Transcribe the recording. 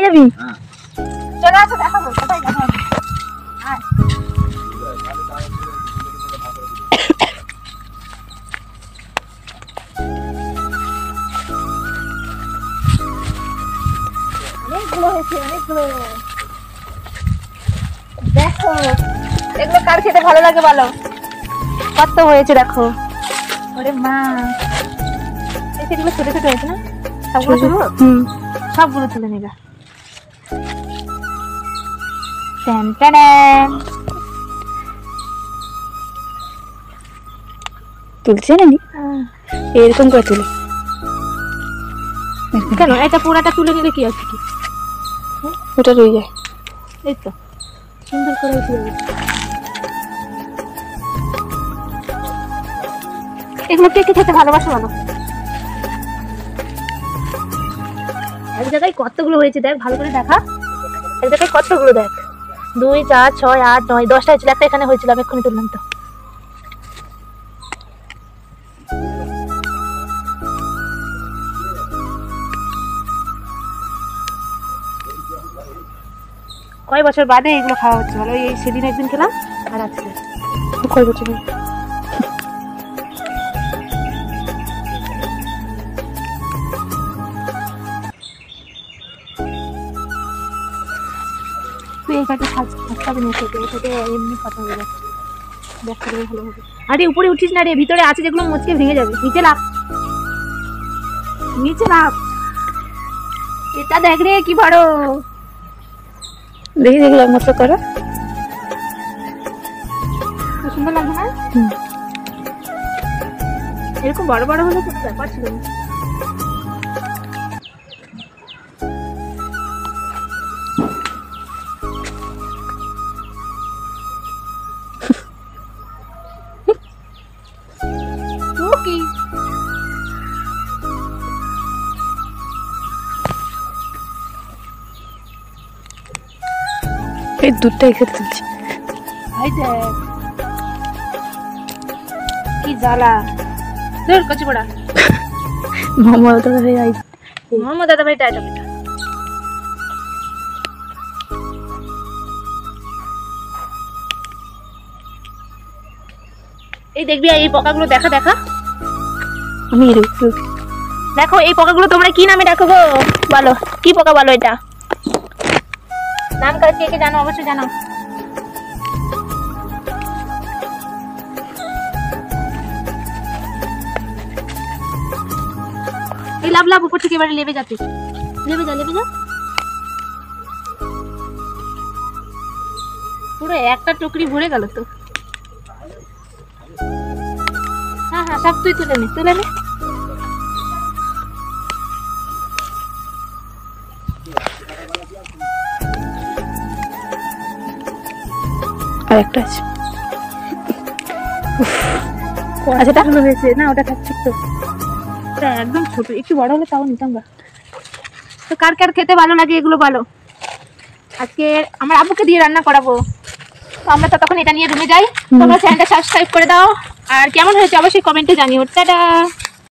যাবি? চলে আসো, দেখাবো কোথায় যাবো। অনেকগুলো হয়েছে, অনেকগুলো। দেখো এগুলো কার খেতে ভালো লাগে বলো? কত হয়েছে দেখো। ওরে মা, এগুলো ছোট ছোট হয়েছে না? সবগুলো তুলবো? সবগুলো তুলে নিবা। তুলছে না এরকম করে তুলে কেন? এটা পুরাটা তুলে নিলে কি আছে? কি ওটা রয়ে যায়। এই তো সুন্দর করে এগুলো কে কে খেতে ভালোবাসো বলো? এক জায়গায় কতগুলো হয়েছে দেখ, ভালো করে দেখা। এক জায়গায় কতগুলো দেখ, 2 4 6 8 9 10টা হয়েছিল। একটা এখানে হয়েছিল, আমি এক্ষুনি তুললাম তো। কয় বছর বাদে এগুলো খাওয়া হচ্ছে বলো? এই সেদিন একদিন খেলাম আর আজকে। কয় বছর? তুই এটাকে খাবে না, এটাকে এমনি কথা বলে দেখতে ভালো হবে। আরে উপরে উঠিস না রে, ভিতরে আছে যেগুলো মুচকে ভেঙে যাবে। নিচে লাভ, নিচে লাভ। এটা দেখ রে কি বড়। দেখি দেখলাম মতো করো, খুব সুন্দর লাগবে না? এরকম বড় বড় হলে খুব ব্যাপার ছিল না। কি এই দুধটা একসাথে তুলছি। এই দেখ কি জ্বালা। ধর কচি পড়া মোহাম্মদ দাদা ভাই আই, মোহাম্মদ দাদা ভাই টাইটা পিটা। এই দেখবি এই পোকাগুলো, দেখা দেখা। আমি দেখো এই পোকাগুলো তোমরা কি নামে ডাকো গো বলো? কি পোকা বলো? এটা নাম কে কে জানো? অবশ্যই জানো। এই লাভ লাভ উপর থেকে এবারে লেবে যাচ্ছে। লেবে যা, লেবে যা। পুরো একটা টুকরি ভরে গেল তো। হ্যাঁ হ্যাঁ, সব তুই তুলে নে, তুলে নে। আর একটা আছে, আচ্ছা টাকা হয়েছে না? ওটা থাকছে তো, ওটা একদম ছোট। একটু বড় হলে তাও নিতাম। তো কার কার খেতে ভালো লাগে এগুলো বলো? আজকে আমার আব্বুকে দিয়ে রান্না করাবো, তো আমরা ততক্ষণ এটা নিয়ে রুমে যাই। তোমরা চ্যানেলটা সাবস্ক্রাইব করে দাও, আর কেমন হয়েছে অবশ্যই কমেন্টে জানিও। টাটা।